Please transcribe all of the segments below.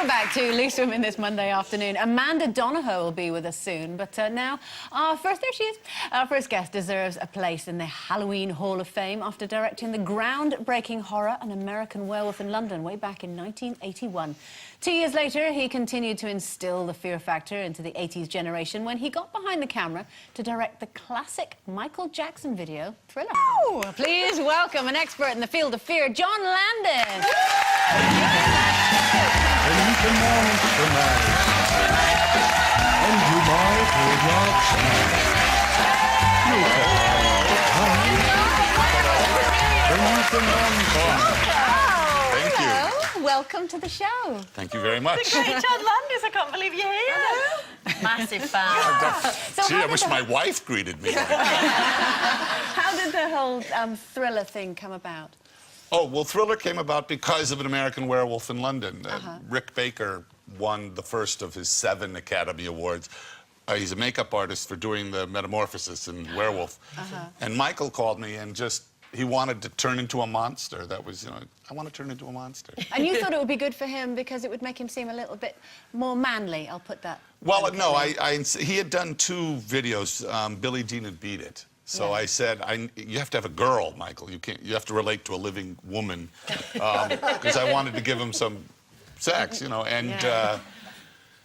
Welcome back to Loose Women this Monday afternoon. Amanda Donohoe will be with us soon, but now, there she is. Our first guest deserves a place in the Halloween Hall of Fame after directing the groundbreaking horror An American Werewolf in London way back in 1981. 2 years later, he continued to instill the fear factor into the 80s generation when he got behind the camera to direct the classic Michael Jackson video, Thriller. Oh! Please welcome an expert in the field of fear, John Landis. Thank you. Welcome to the show. Thank you very much. The great John Landis, I can't believe you're here. Massive fan. Gee, I wish my wife greeted me. How did the whole Thriller thing come about? Oh, well, Thriller came about because of An American Werewolf in London. Rick Baker won the first of his 7 Academy Awards. He's a makeup artist for doing the metamorphosis in Werewolf. And Michael called me and he wanted to turn into a monster. That was, you know, I want to turn into a monster. And you thought it would be good for him because it would make him seem a little bit more manly, I'll put that. Well, no, he had done 2 videos, Billie Jean and Beat It. So I said, you have to have a girl, Michael. You have to relate to a living woman. Because I wanted to give him some sex, you know. And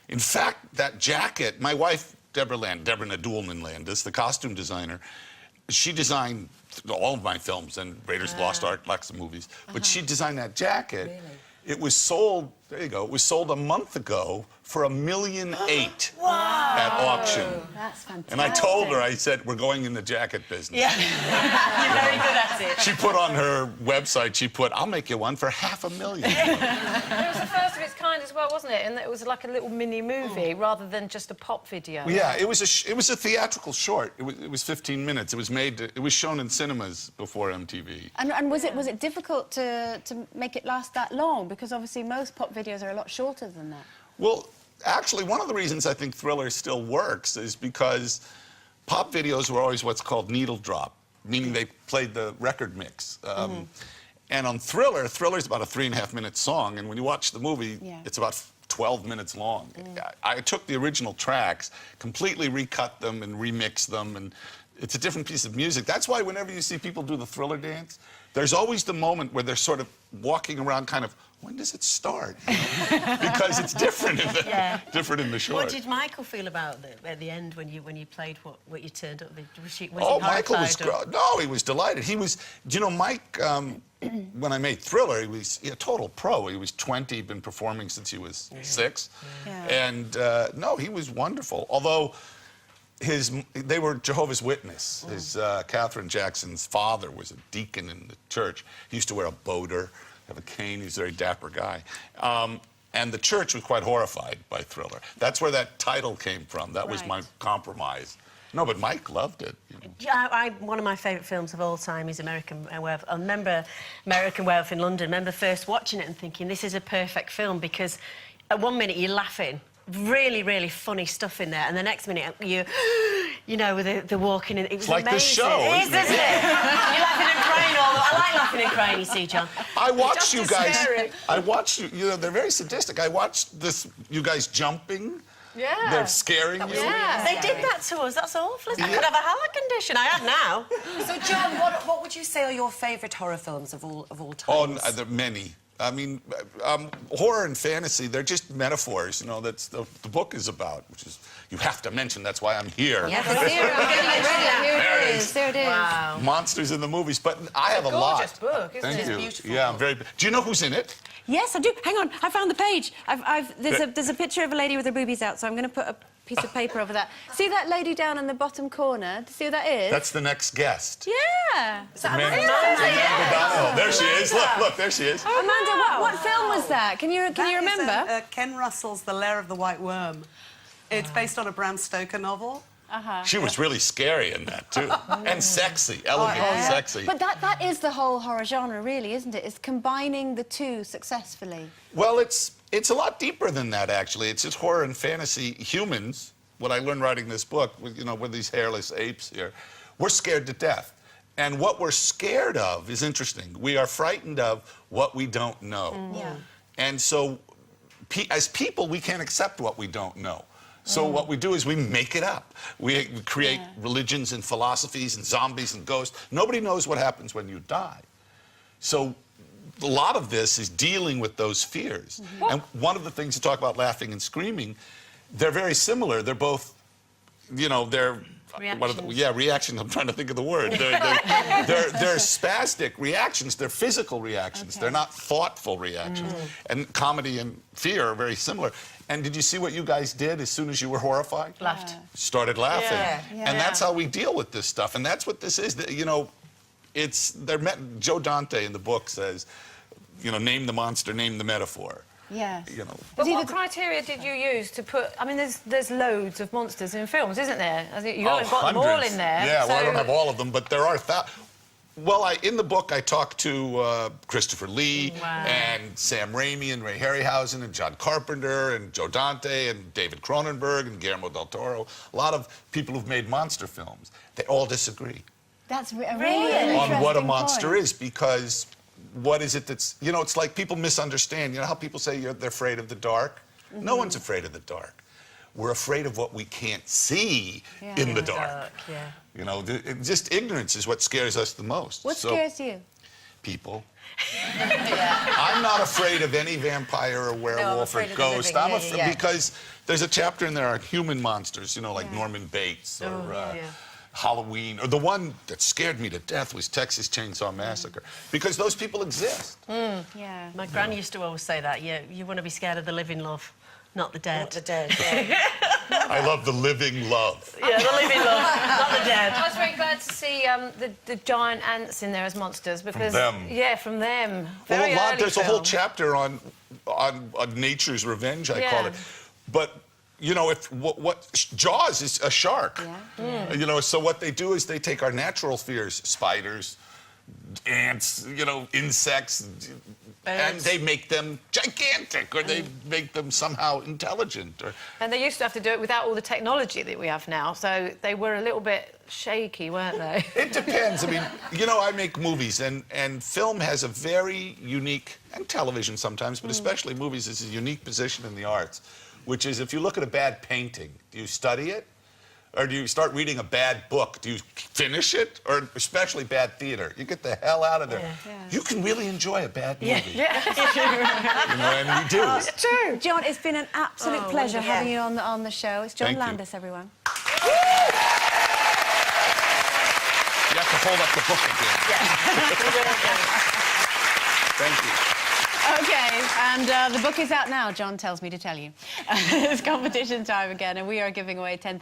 in fact, that jacket, my wife, Deborah Nadoolman Landis, the costume designer, she designed all of my films and Raiders of the Lost Ark, lots of movies. But she designed that jacket. Really? It was sold, there you go, it was sold a month ago for $1.8 million at auction. That's fantastic. And I told her, I said, we're going in the jacket business. Yeah, you're very good at it. She put on her website, I'll make you one for $500,000. It was the first of its kind as well, wasn't it? And it was like a little mini movie rather than just a pop video. Well, yeah, it was a theatrical short. It was 15 minutes. It was shown in cinemas before MTV. And was it difficult to make it last that long? Because obviously most pop videos are a lot shorter than that. Well, actually, one of the reasons I think Thriller still works is because pop videos were always what's called needle drop, meaning they played the record mix. And on Thriller's about a 3.5-minute song, and when you watch the movie, it's about 12 minutes long. I took the original tracks, completely recut them and remixed them, and it's a different piece of music. That's why whenever you see people do the Thriller dance, there's always the moment where they're sort of walking around kind of, when does it start? You know? Because it's different in the short. What did Michael feel about at the end when you played what you turned up? Michael was no, he was delighted. He was, you know, Mike. When I made Thriller, he was a total pro. He was 20, he'd been performing since he was 6, and no, he was wonderful. Although they were Jehovah's Witness. Catherine Jackson's father was a deacon in the church. He used to wear a boater, have a cane. He was a very dapper guy. And the church was quite horrified by Thriller. That's where that title came from. That was my compromise. No, but Mike loved it. You know. Yeah, one of my favourite films of all time is American Werewolf. I remember American Werewolf in London. I remember first watching it and thinking, this is a perfect film, because at one minute you're laughing, really, really funny stuff in there, and the next minute you know, with the walking in, it was like amazing. This show, isn't it? You're laughing and crying all the way. I like laughing and crying, you see, John. I watched you guys. I watched you. You know, they're very sadistic. I watched you guys jumping. Yeah. They're scaring you. Yeah. They did that to us. That's awful. I could have a heart condition. I have now. So, John, what would you say are your favourite horror films of all time? Oh, there are many. I mean, horror and fantasy, they're just metaphors, you know, that's the book is about, which is, you have to mention, that's why I'm here. Yeah, here it is. There it is. Wow. Monsters in the movies, but I have a lot. Gorgeous book, isn't it? Thank you. Beautiful. Yeah, I'm very. Do you know who's in it? Yes, I do. Hang on, I found the page. There's a picture of a lady with her boobies out, so I'm going to put a piece of paper over that. See that lady down in the bottom corner? See who that is? That's the next guest. Yeah. Amanda Donohoe. There she is. Look, there she is. Amanda, what film was that? Can you remember? Ken Russell's The Lair of the White Worm. It's based on a Bram Stoker novel. She was really scary in that, too. And sexy, elegant, sexy. But that is the whole horror genre, really, isn't it? It's combining the two successfully. Well, it's a lot deeper than that, actually. It's just horror and fantasy. Humans, what I learned writing this book, you know, with these hairless apes here, we're scared to death. And what we're scared of is interesting. We are frightened of what we don't know. Yeah. And so as people, we can't accept what we don't know. So what we do is we make it up. We create religions and philosophies and zombies and ghosts. Nobody knows what happens when you die. So a lot of this is dealing with those fears. And one of the things you talk about laughing and screaming, they're very similar. They're both, you know, they're... reactions. I'm trying to think of the word. They're spastic reactions. They're physical reactions. They're not thoughtful reactions. And comedy and fear are very similar. And did you see what you guys did as soon as you were horrified? Laughed. Started laughing. Yeah. And that's how we deal with this stuff. And that's what this is. You know, Joe Dante in the book says, you know, name the monster, name the metaphor. Yes. You know. But what criteria did you use to put... I mean, there's loads of monsters in films, isn't there? You haven't got them all in there. Yeah, so... well, I don't have all of them, but there are Well, in the book, I talked to Christopher Lee and Sam Raimi and Ray Harryhausen and John Carpenter and Joe Dante and David Cronenberg and Guillermo del Toro. A lot of people who've made monster films. They all disagree. That's a really interesting on what a monster point. is, because what is it that's... You know, it's like people misunderstand. You know how people say they're afraid of the dark? No one's afraid of the dark. We're afraid of what we can't see in the dark. You know, just ignorance is what scares us the most. What scares you? People. I'm not afraid of any vampire or werewolf or ghost. I'm afraid because there's a chapter in there on human monsters, you know, like Norman Bates or Halloween. Or the one that scared me to death was Texas Chainsaw Massacre, because those people exist. Yeah. My gran used to always say that. You want to be scared of the living, love, not the dead. Not the dead, yeah. I love the living love. Yeah, the living, love, not the dead. I was very glad to see the giant ants in there as monsters, because... From them. Yeah, from them. Well, Very early there's a whole film. chapter on nature's revenge, I call it. But you know, Jaws is a shark. You know, so what they do is they take our natural fears, spiders, ants, you know, insects, and they make them gigantic, or they make them somehow intelligent. And they used to have to do it without all the technology that we have now, so they were a little bit shaky, weren't they? It depends. I mean, you know, I make movies, and film has a very unique, and television sometimes, but especially movies, is a unique position in the arts, which is, if you look at a bad painting, do you study it? Or do you start reading a bad book? Do you finish it? Or especially bad theater? You get the hell out of there. You can really enjoy a bad movie. You know, and we do. It's true. John, it's been an absolute pleasure having you on the show. It's John Thank you. Landis, everyone. You have to hold up the book again. Thank you. Okay, and the book is out now, John tells me to tell you. It's competition time again, and we are giving away 10,000